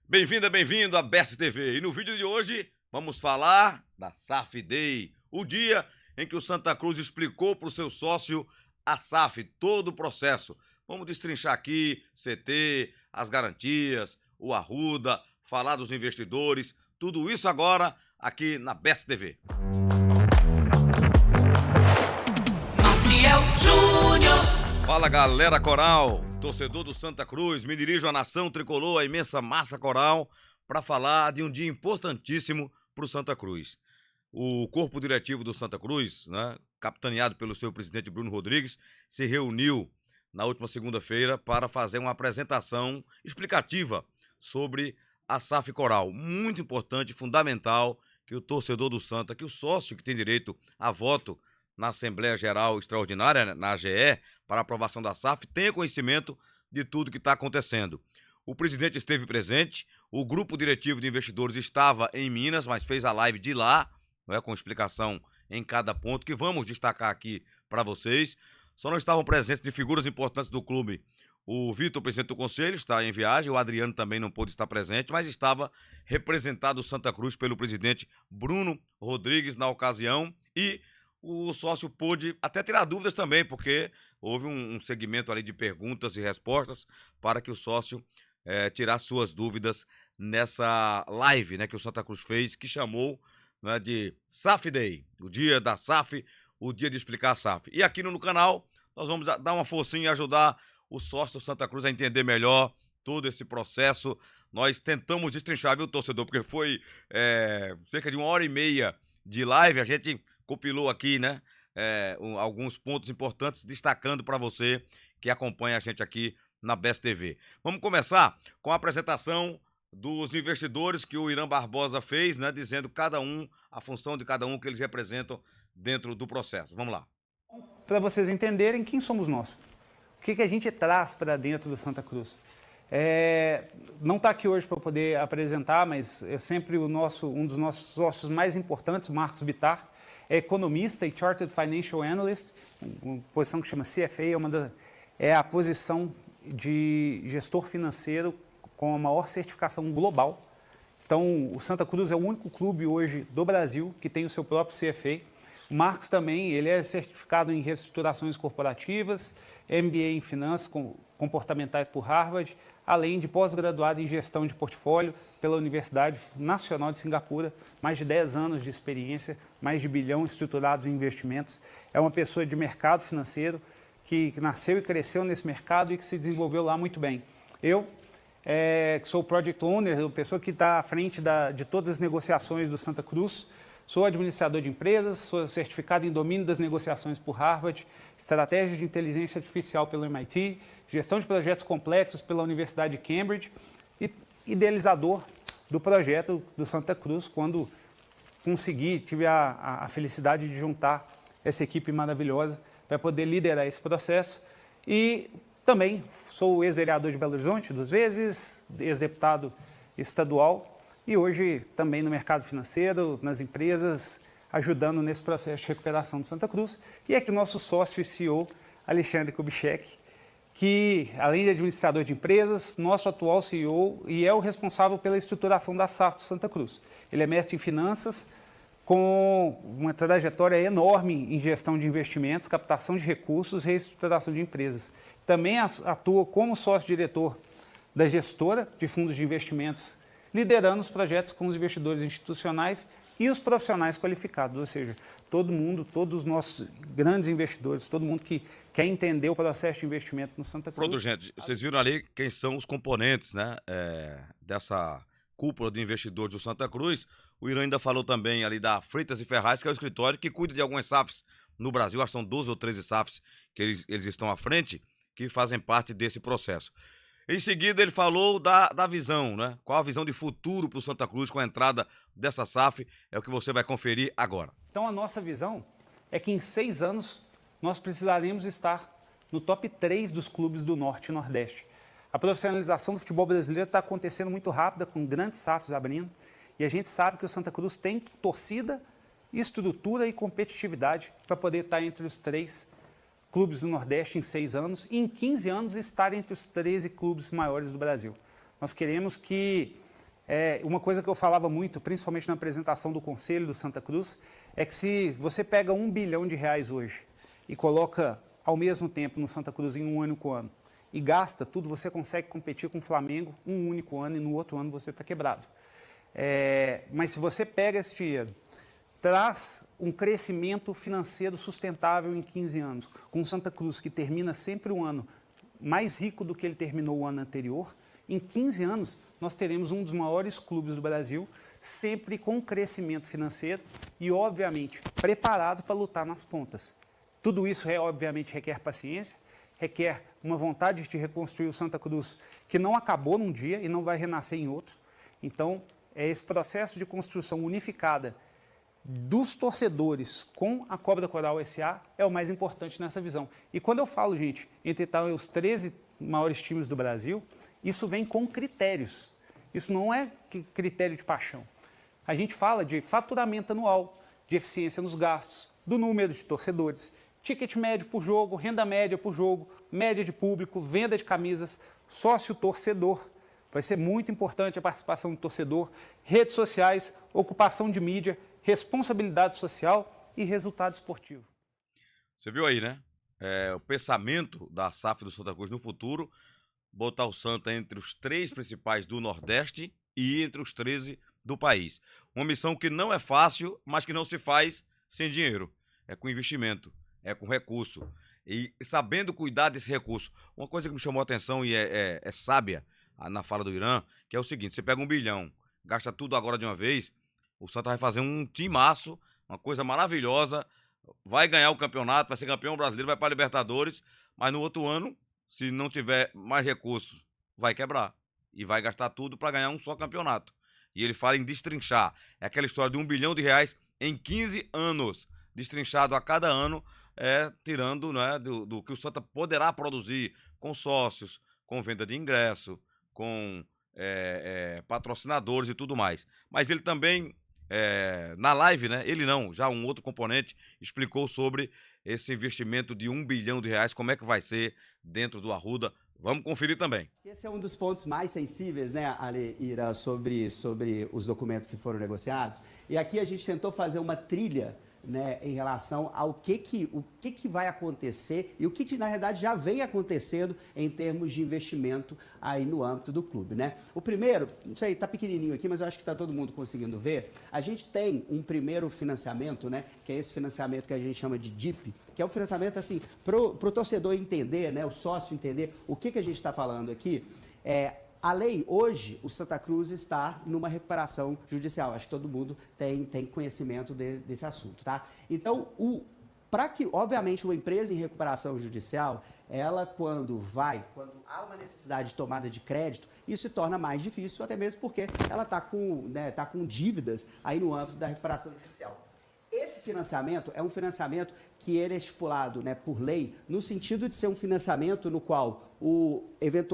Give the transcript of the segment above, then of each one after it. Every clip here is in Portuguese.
Bem-vindo à Best TV. E no vídeo de hoje vamos falar da SAF Day, o dia em que o Santa Cruz explicou para o seu sócio a SAF, todo o processo. Vamos destrinchar aqui CT, as garantias, o Arruda, falar dos investidores, tudo isso agora aqui na Best TV. Maciel Júnior. Fala, galera coral, torcedor do Santa Cruz, me dirijo à nação tricolor, a imensa massa coral, para falar de um dia importantíssimo para o Santa Cruz. O corpo diretivo do Santa Cruz, capitaneado pelo seu presidente Bruno Rodrigues, se reuniu na última segunda-feira para fazer uma apresentação explicativa sobre a SAF Coral. Muito importante, fundamental que o torcedor do Santa, que o sócio que tem direito a voto na Assembleia Geral Extraordinária, na AGE, para aprovação da SAF, tenha conhecimento de tudo que está acontecendo. O presidente esteve presente, o grupo diretivo de investidores estava em Minas, mas fez a live de lá, com explicação em cada ponto, que vamos destacar aqui para vocês. Só não estavam presentes de figuras importantes do clube. O Vitor, presidente do conselho, está em viagem, o Adriano também não pôde estar presente, mas estava representado o Santa Cruz pelo presidente Bruno Rodrigues na ocasião, e o sócio pôde até tirar dúvidas também, porque houve um segmento ali de perguntas e respostas para que o sócio tirasse suas dúvidas nessa live que o Santa Cruz fez, que chamou de SAF Day, o dia da SAF, o dia de explicar a SAF. E aqui no canal nós vamos dar uma forcinha e ajudar o sócio do Santa Cruz a entender melhor todo esse processo. Nós tentamos destrinchar, viu, torcedor, porque foi cerca de 1h30 de live, a gente compilou aqui, alguns pontos importantes, destacando para você que acompanha a gente aqui na Best TV. Vamos começar com a apresentação dos investidores que o Irã Barbosa fez, dizendo a função de cada um que eles representam dentro do processo. Vamos lá. Para vocês entenderem quem somos nós, o que a gente traz para dentro do Santa Cruz. Não está aqui hoje para poder apresentar, mas é sempre um dos nossos sócios mais importantes, Marcos Bittar, é economista e Chartered Financial Analyst, uma posição que chama CFA, é a posição de gestor financeiro com a maior certificação global. Então, o Santa Cruz é o único clube hoje do Brasil que tem o seu próprio CFA. O Marcos também, ele é certificado em reestruturações corporativas, MBA em finanças comportamentais por Harvard, além de pós-graduado em gestão de portfólio pela Universidade Nacional de Singapura, mais de 10 anos de experiência, mais de 1 bilhão estruturados em investimentos. É uma pessoa de mercado financeiro que nasceu e cresceu nesse mercado e que se desenvolveu lá muito bem. Eu, que sou o Project Owner, a pessoa que está à frente de todas as negociações do Santa Cruz, sou administrador de empresas, sou certificado em domínio das negociações por Harvard, estratégia de inteligência artificial pelo MIT, gestão de projetos complexos pela Universidade de Cambridge e idealizador do projeto do Santa Cruz, quando tive a felicidade de juntar essa equipe maravilhosa para poder liderar esse processo. E também sou ex-vereador de Belo Horizonte 2 vezes, ex-deputado estadual e hoje também no mercado financeiro, nas empresas, ajudando nesse processo de recuperação do Santa Cruz. E aqui o nosso sócio e CEO, Alexandre Kubitschek, que, além de administrador de empresas, nosso atual CEO e é o responsável pela estruturação da SAF do Santa Cruz. Ele é mestre em finanças, com uma trajetória enorme em gestão de investimentos, captação de recursos e reestruturação de empresas. Também atua como sócio-diretor da gestora de fundos de investimentos, liderando os projetos com os investidores institucionais e os profissionais qualificados, ou seja, todo mundo, todos os nossos grandes investidores, todo mundo que quer entender o processo de investimento no Santa Cruz. Pronto, gente, vocês viram ali quem são os componentes dessa cúpula de investidores do Santa Cruz. O Irã ainda falou também ali da Freitas e Ferraz, que é o escritório que cuida de algumas SAFs no Brasil, acho que são 12 ou 13 SAFs que eles estão à frente, que fazem parte desse processo. Em seguida, ele falou da visão, Qual a visão de futuro para o Santa Cruz com a entrada dessa SAF, é o que você vai conferir agora. Então, a nossa visão é que em 6 anos nós precisaremos estar no top 3 dos clubes do Norte e Nordeste. A profissionalização do futebol brasileiro está acontecendo muito rápida, com grandes SAFs abrindo, e a gente sabe que o Santa Cruz tem torcida, estrutura e competitividade para poder estar entre os 3 clubes do Nordeste em 6 anos e em 15 anos estar entre os 13 clubes maiores do Brasil. Nós queremos que Uma coisa que eu falava muito, principalmente na apresentação do Conselho do Santa Cruz, é que se você pega R$1 bilhão hoje e coloca ao mesmo tempo no Santa Cruz em um único ano e gasta tudo, você consegue competir com o Flamengo um único ano e no outro ano você está quebrado. Mas se você pega esse dinheiro, traz um crescimento financeiro sustentável em 15 anos, com o Santa Cruz que termina sempre um ano mais rico do que ele terminou o ano anterior, em 15 anos nós teremos um dos maiores clubes do Brasil, sempre com crescimento financeiro e, obviamente, preparado para lutar nas pontas. Tudo isso, obviamente, requer paciência, requer uma vontade de reconstruir o Santa Cruz que não acabou num dia e não vai renascer em outro. Então, esse processo de construção unificada dos torcedores com a Cobra Coral SA é o mais importante nessa visão. E quando eu falo, gente, entre os 13 maiores times do Brasil, isso vem com critérios. Isso não é critério de paixão. A gente fala de faturamento anual, de eficiência nos gastos, do número de torcedores, ticket médio por jogo, renda média por jogo, média de público, venda de camisas, sócio-torcedor. Vai ser muito importante a participação do torcedor, redes sociais, ocupação de mídia, responsabilidade social e resultado esportivo. Você viu aí, né? O pensamento da SAF do Santa Cruz no futuro, botar o Santa entre os 3 principais do Nordeste e entre os 13 do país. Uma missão que não é fácil, mas que não se faz sem dinheiro. É com investimento, é com recurso. E sabendo cuidar desse recurso. Uma coisa que me chamou a atenção e é sábia na fala do Irã, que é o seguinte: você pega 1 bilhão, gasta tudo agora de uma vez, o Santa vai fazer um timaço, uma coisa maravilhosa, vai ganhar o campeonato, vai ser campeão brasileiro, vai para a Libertadores, mas no outro ano, se não tiver mais recursos, vai quebrar. E vai gastar tudo para ganhar um só campeonato. E ele fala em destrinchar. É aquela história de R$1 bilhão em 15 anos. Destrinchado a cada ano, tirando, né, do que o Santa poderá produzir com sócios, com venda de ingresso, com patrocinadores e tudo mais. Mas ele também, na live, né, ele não, já um outro componente, explicou sobre esse investimento de R$1 bilhão, como é que vai ser dentro do Arruda. Vamos conferir também. Esse é um dos pontos mais sensíveis, né, Ale, Ira, sobre os documentos que foram negociados. E aqui a gente tentou fazer uma trilha, né, em relação ao que vai acontecer e o que na realidade já vem acontecendo em termos de investimento aí no âmbito do clube, né? O primeiro, não sei, tá pequenininho aqui, mas eu acho que tá todo mundo conseguindo ver. A gente tem um primeiro financiamento, né, que é esse financiamento que a gente chama de DIP, que é o financiamento assim pro torcedor entender, né, o sócio entender o que a gente está falando aqui. A lei, hoje, o Santa Cruz está numa recuperação judicial. Acho que todo mundo tem conhecimento desse assunto, tá? Então, para que, obviamente, uma empresa em recuperação judicial, ela, quando há uma necessidade de tomada de crédito, isso se torna mais difícil, até mesmo porque ela está com dívidas aí no âmbito da recuperação judicial. Esse financiamento é um financiamento que ele é estipulado, né, por lei, no sentido de ser um financiamento no qual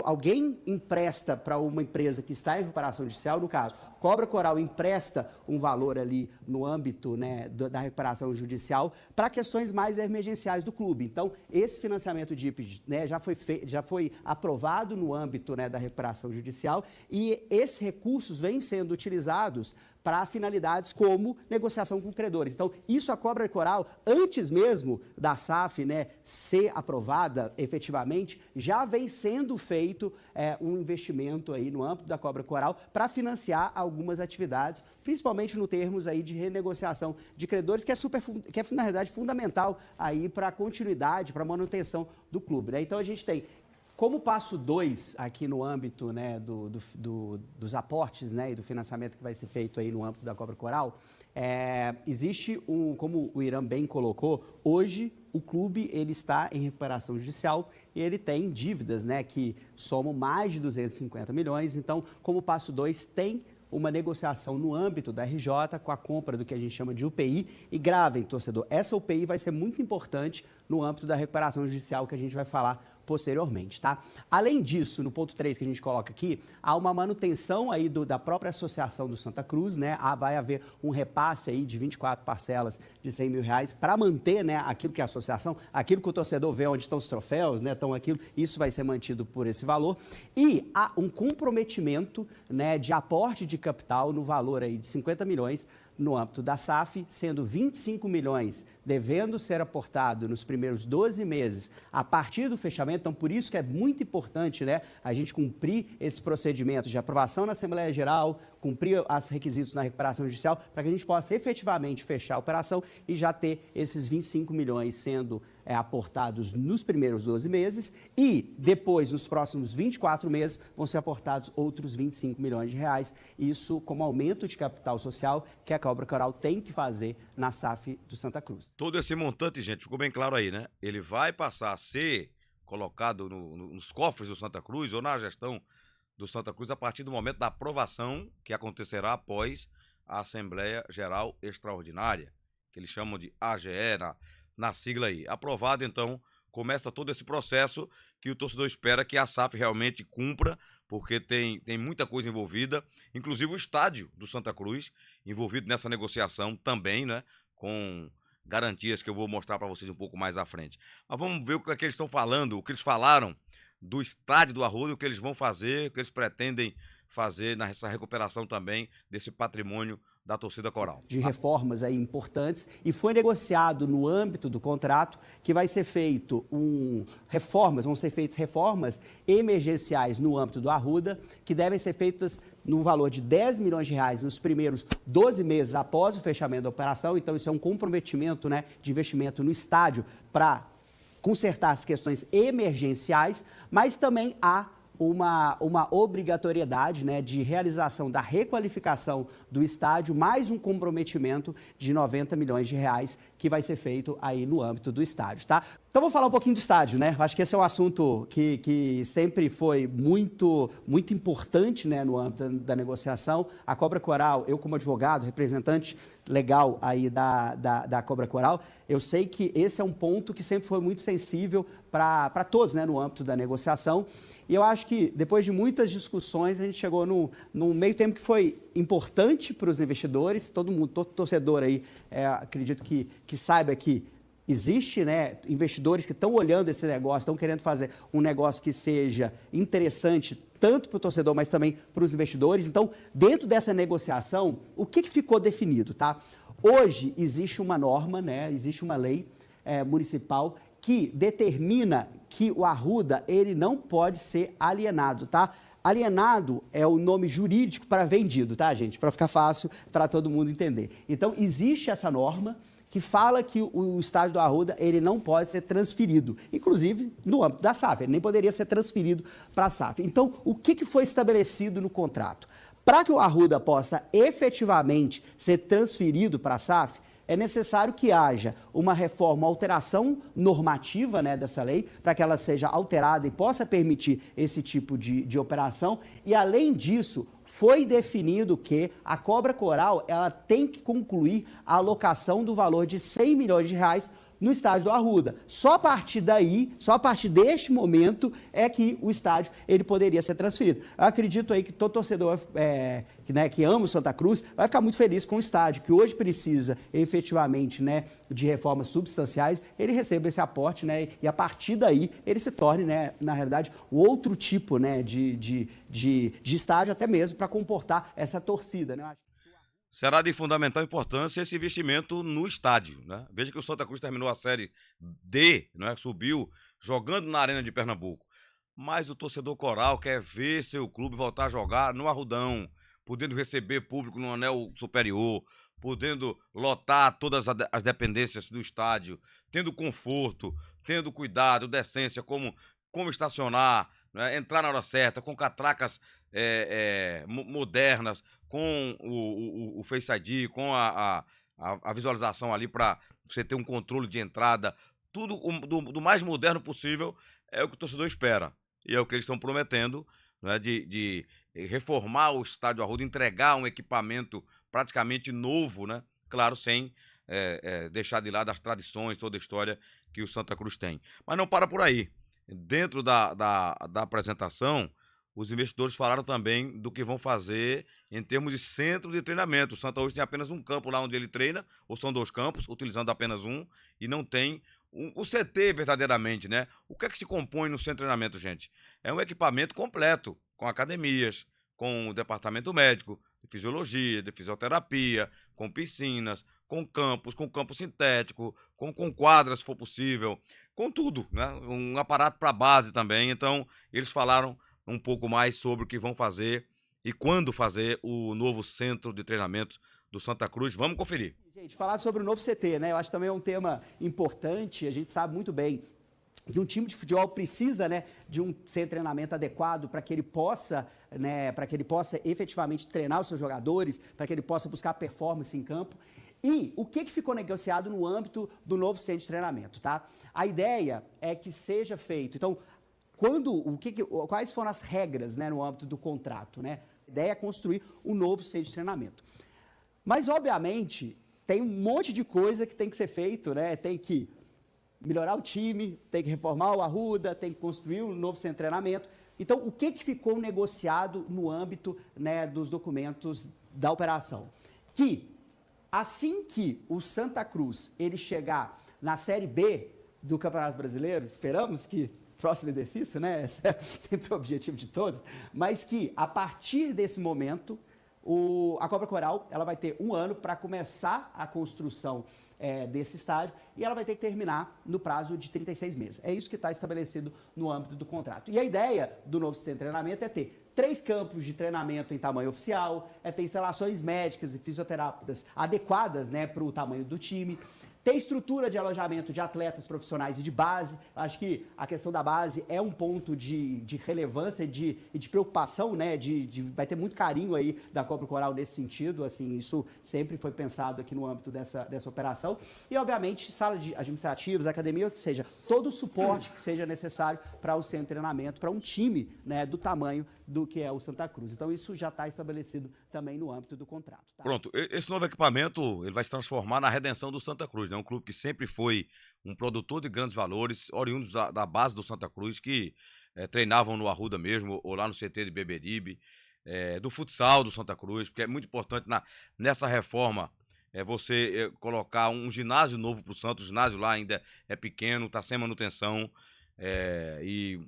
alguém empresta para uma empresa que está em recuperação judicial, no caso, Cobra Coral empresta um valor ali no âmbito, né, da recuperação judicial para questões mais emergenciais do clube. Então, esse financiamento DIP, né, já foi aprovado no âmbito, né, da recuperação judicial e esses recursos vêm sendo utilizados para finalidades como negociação com credores. Então, isso a Cobra Coral, antes mesmo da SAF, né, ser aprovada efetivamente, já vem sendo feito um investimento aí no âmbito da Cobra Coral para financiar algumas atividades, principalmente no termos aí de renegociação de credores, que é na realidade fundamental aí para a continuidade, para a manutenção do clube, né? Então a gente tem como passo 2 aqui no âmbito, né, dos aportes, né, e do financiamento que vai ser feito aí no âmbito da Cobra Coral, existe como o Irã bem colocou, hoje o clube ele está em recuperação judicial e ele tem dívidas, né, que somam mais de 250 milhões. Então, como passo 2, tem uma negociação no âmbito da RJ com a compra do que a gente chama de UPI. E gravem, torcedor, essa UPI vai ser muito importante no âmbito da recuperação judicial que a gente vai falar posteriormente, tá? Além disso, no ponto 3 que a gente coloca aqui, há uma manutenção aí da própria associação do Santa Cruz, né? Vai haver um repasse aí de 24 parcelas de R$100 mil para manter, né, aquilo que é a associação, aquilo que o torcedor vê onde estão os troféus, né, estão aquilo, isso vai ser mantido por esse valor. E há um comprometimento, né, de aporte de capital no valor aí de 50 milhões no âmbito da SAF, sendo 25 milhões devendo ser aportado nos primeiros 12 meses a partir do fechamento. Então, por isso que é muito importante, né, a gente cumprir esse procedimento de aprovação na Assembleia Geral, cumprir os requisitos na recuperação judicial, para que a gente possa efetivamente fechar a operação e já ter esses 25 milhões sendo aportados nos primeiros 12 meses e depois, nos próximos 24 meses, vão ser aportados outros 25 milhões de reais. Isso como aumento de capital social que a Cobra Coral tem que fazer na SAF do Santa Cruz. Todo esse montante, gente, ficou bem claro aí, né? Ele vai passar a ser colocado nos cofres do Santa Cruz ou na gestão do Santa Cruz a partir do momento da aprovação que acontecerá após a Assembleia Geral Extraordinária, que eles chamam de AGE na sigla aí. Aprovado, então, começa todo esse processo que o torcedor espera que a SAF realmente cumpra, porque tem muita coisa envolvida, inclusive o estádio do Santa Cruz envolvido nessa negociação também, né, com garantias que eu vou mostrar para vocês um pouco mais à frente. Mas vamos ver o que é que eles estão falando, o que eles falaram do estádio do Arruda, o que eles vão fazer, o que eles pretendem fazer nessa recuperação também desse patrimônio da torcida coral. De reformas aí importantes, e foi negociado no âmbito do contrato que vai ser feito vão ser feitas reformas emergenciais no âmbito do Arruda, que devem ser feitas no valor de 10 milhões de reais nos primeiros 12 meses após o fechamento da operação. Então isso é um comprometimento, né, de investimento no estádio para consertar as questões emergenciais, mas também há uma obrigatoriedade, né, de realização da requalificação do estádio, mais um comprometimento de 90 milhões de reais que vai ser feito aí no âmbito do estádio, tá? Então vou falar um pouquinho do estádio, né? Acho que esse é um assunto que sempre foi muito importante, né, no âmbito da negociação. A Cobra Coral, eu como advogado, representante legal aí da Cobra Coral, eu sei que esse é um ponto que sempre foi muito sensível para todos, né, no âmbito da negociação. E eu acho que depois de muitas discussões a gente chegou num meio tempo que foi importante para os investidores, todo torcedor aí, acredito que saiba que existe, né, investidores que estão olhando esse negócio, estão querendo fazer um negócio que seja interessante tanto para o torcedor, mas também para os investidores. Então, dentro dessa negociação, o que ficou definido, tá? Hoje existe uma norma, né, existe uma lei municipal que determina que o Arruda, ele não pode ser alienado, tá? Alienado é o nome jurídico para vendido, tá, gente? Para ficar fácil para todo mundo entender. Então, existe essa norma que fala que o estádio do Arruda, ele não pode ser transferido, inclusive no âmbito da SAF, ele nem poderia ser transferido para a SAF. Então, o que foi estabelecido no contrato? Para que o Arruda possa efetivamente ser transferido para a SAF, é necessário que haja uma reforma, uma alteração normativa, né, dessa lei, para que ela seja alterada e possa permitir esse tipo de operação. E, além disso, foi definido que a Cobra Coral ela tem que concluir a alocação do valor de 100 milhões de reais no estádio do Arruda. Só a partir daí, só a partir deste momento é que o estádio ele poderia ser transferido. Eu acredito aí que todo torcedor que ama o Santa Cruz vai ficar muito feliz com o estádio, que hoje precisa efetivamente, né, de reformas substanciais, ele receba esse aporte, né, e a partir daí ele se torne, né, na realidade, outro tipo, né, de estádio até mesmo para comportar essa torcida, né? Será de fundamental importância esse investimento no estádio, né? Veja que o Santa Cruz terminou a Série D, né? Subiu jogando na Arena de Pernambuco. Mas o torcedor coral quer ver seu clube voltar a jogar no Arrudão, podendo receber público no anel superior, podendo lotar todas as dependências do estádio, tendo conforto, tendo cuidado, decência, como estacionar, né? Entrar na hora certa, com catracas modernas, com o Face ID, com a visualização ali para você ter um controle de entrada, tudo do mais moderno possível é o que o torcedor espera. E é o que eles estão prometendo, né, de reformar o estádio Arruda, entregar um equipamento praticamente novo, né? Claro, sem deixar de lado as tradições, toda a história que o Santa Cruz tem. Mas não para por aí. dentro da apresentação, os investidores falaram também do que vão fazer em termos de centro de treinamento. O Santa hoje tem apenas um campo lá onde ele treina, ou são 2 campos, utilizando apenas um, e não tem o CT verdadeiramente, né? O que é que se compõe no centro de treinamento, gente? É um equipamento completo, com academias, com o departamento médico, de fisiologia, de fisioterapia, com piscinas, com campo sintético, com quadras, se for possível, com tudo, né? Um aparato para base também. Então, eles falaram um pouco mais sobre o que vão fazer e quando fazer o novo centro de treinamento do Santa Cruz. Vamos conferir. Gente, falar sobre o novo CT, né? Eu acho que também é um tema importante. A gente sabe muito bem que um time de futebol precisa, né, de um centro de treinamento adequado para que ele possa, né, efetivamente treinar os seus jogadores, para que ele possa buscar performance em campo. E o que ficou negociado no âmbito do novo centro de treinamento, tá? A ideia é que seja feito. Então, quais foram as regras, né, no âmbito do contrato, né? A ideia é construir um novo centro de treinamento. Mas, obviamente, tem um monte de coisa que tem que ser feito, né? Tem que melhorar o time, tem que reformar o Arruda, tem que construir um novo centro de treinamento. Então, o que ficou negociado no âmbito, né, dos documentos da operação? Que, assim que o Santa Cruz ele chegar na Série B do Campeonato Brasileiro, esperamos que próximo exercício, né? Esse é sempre o objetivo de todos, mas que a partir desse momento a Cobra Coral ela vai ter 1 ano para começar a construção desse estádio e ela vai ter que terminar no prazo de 36 meses. É isso que está estabelecido no âmbito do contrato. E a ideia do novo centro de treinamento é ter 3 campos de treinamento em tamanho oficial, ter instalações médicas e fisioterápicas adequadas, né, para o tamanho do time, ter estrutura de alojamento de atletas profissionais e de base. Acho que a questão da base é um ponto de relevância e de preocupação, né? Vai ter muito carinho aí da Cobra Coral nesse sentido. Assim, isso sempre foi pensado aqui no âmbito dessa operação. E, obviamente, sala de administrativas, academia, ou seja, todo o suporte que seja necessário para o centro de treinamento, para um time, né, do tamanho do que é o Santa Cruz. Então, isso já está estabelecido também no âmbito do contrato. Tá? Pronto, esse novo equipamento ele vai se transformar na redenção do Santa Cruz, né? Um clube que sempre foi um produtor de grandes valores, oriundos da base do Santa Cruz, que treinavam no Arruda mesmo, ou lá no CT de Beberibe, do futsal do Santa Cruz, porque é muito importante nessa reforma você colocar um ginásio novo para o Santos. O ginásio lá ainda é pequeno, está sem manutenção, e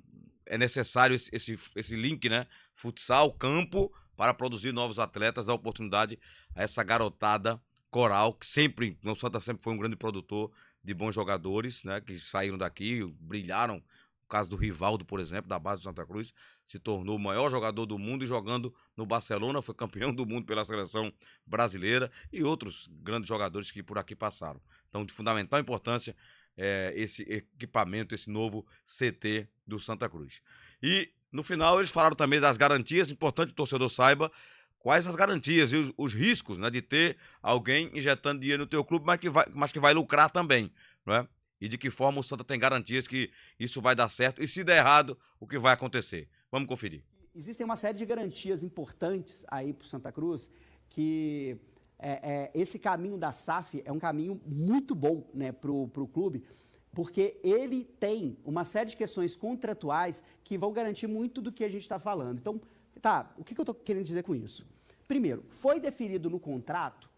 é necessário esse link, né? Futsal, campo, para produzir novos atletas, dar oportunidade a essa garotada coral, que sempre, o Santa sempre foi um grande produtor de bons jogadores, né, que saíram daqui, brilharam. O caso do Rivaldo, por exemplo, da base do Santa Cruz, se tornou o maior jogador do mundo e jogando no Barcelona, foi campeão do mundo pela seleção brasileira, e outros grandes jogadores que por aqui passaram. Então, de fundamental importância, esse equipamento, esse novo CT do Santa Cruz. E no final eles falaram também das garantias. Importante que o torcedor saiba quais as garantias e os riscos, né, de ter alguém injetando dinheiro no teu clube, mas que vai lucrar também, não é? E de que forma o Santa tem garantias que isso vai dar certo, e se der errado, o que vai acontecer. Vamos conferir. Existem uma série de garantias importantes aí para o Santa Cruz, que esse caminho da SAF é um caminho muito bom, né, para o clube, porque ele tem uma série de questões contratuais que vão garantir muito do que a gente está falando. Então, tá, o que eu estou querendo dizer com isso? Primeiro, foi definido no contrato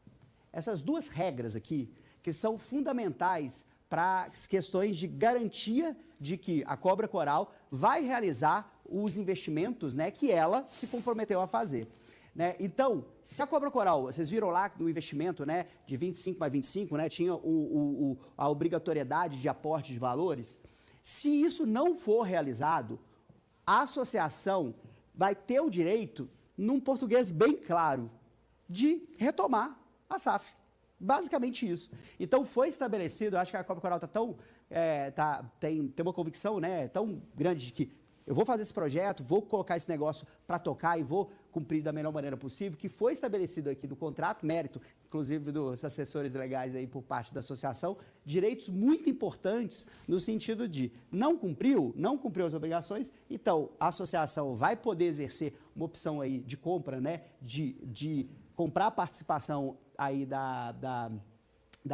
essas 2 regras aqui, que são fundamentais para as questões de garantia de que a Cobra Coral vai realizar os investimentos, né, que ela se comprometeu a fazer. Né? Então, se a Cobra Coral, vocês viram lá no investimento, né, de 25/25, né, tinha a obrigatoriedade de aporte de valores, se isso não for realizado, a associação vai ter o direito, num português bem claro, de retomar a SAF. Basicamente isso. Então foi estabelecido, eu acho que a Cobra Coral tem uma convicção, né, tão grande de que eu vou fazer esse projeto, vou colocar esse negócio para tocar e vou cumprir da melhor maneira possível, que foi estabelecido aqui no contrato, mérito, inclusive dos assessores legais aí por parte da associação, direitos muito importantes no sentido de não cumpriu as obrigações, então a associação vai poder exercer uma opção aí de compra, né, de comprar a participação aí da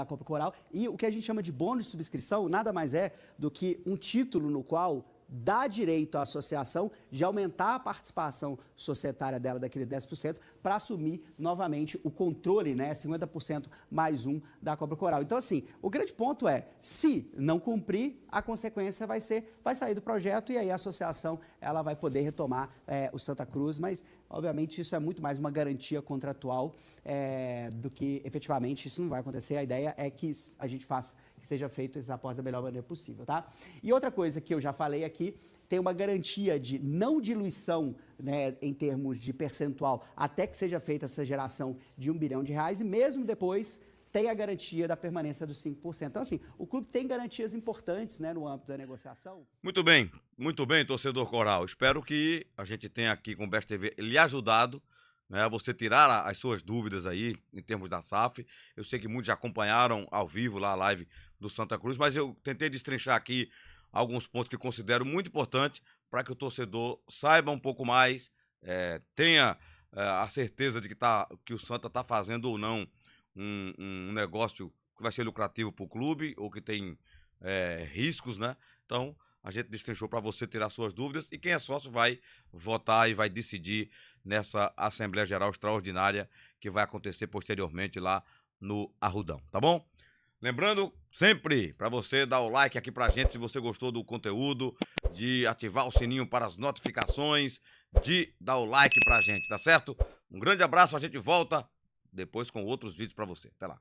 Cobra Coral, e o que a gente chama de bônus de subscrição nada mais é do que um título no qual dá direito à associação de aumentar a participação societária dela daquele 10% para assumir novamente o controle, né, 50% mais 1 da Cobra Coral. Então, assim, o grande ponto é, se não cumprir, a consequência vai sair do projeto e aí a associação ela vai poder retomar o Santa Cruz, mas, obviamente, isso é muito mais uma garantia contratual do que, efetivamente, isso não vai acontecer. A ideia é que a gente faça que seja feito esse aporte da melhor maneira possível, tá? E outra coisa que eu já falei aqui, tem uma garantia de não diluição, né, em termos de percentual, até que seja feita essa geração de R$1 bilhão e mesmo depois tem a garantia da permanência dos 5%. Então, assim, o clube tem garantias importantes, né, no âmbito da negociação. Muito bem, torcedor coral. Espero que a gente tenha aqui com o Best TV lhe ajudado, né, a você tirar as suas dúvidas aí em termos da SAF. Eu sei que muitos já acompanharam ao vivo lá a live do Santa Cruz, mas eu tentei destrinchar aqui alguns pontos que considero muito importantes para que o torcedor saiba um pouco mais, tenha a certeza de que o Santa está fazendo ou não um negócio que vai ser lucrativo para o clube ou que tem riscos, né? Então, a gente destrinchou para você tirar suas dúvidas e quem é sócio vai votar e vai decidir nessa Assembleia Geral Extraordinária que vai acontecer posteriormente lá no Arrudão, tá bom? Lembrando sempre para você dar o like aqui pra gente se você gostou do conteúdo, de ativar o sininho para as notificações, de dar o like pra gente, tá certo? Um grande abraço, a gente volta depois com outros vídeos para você. Até lá.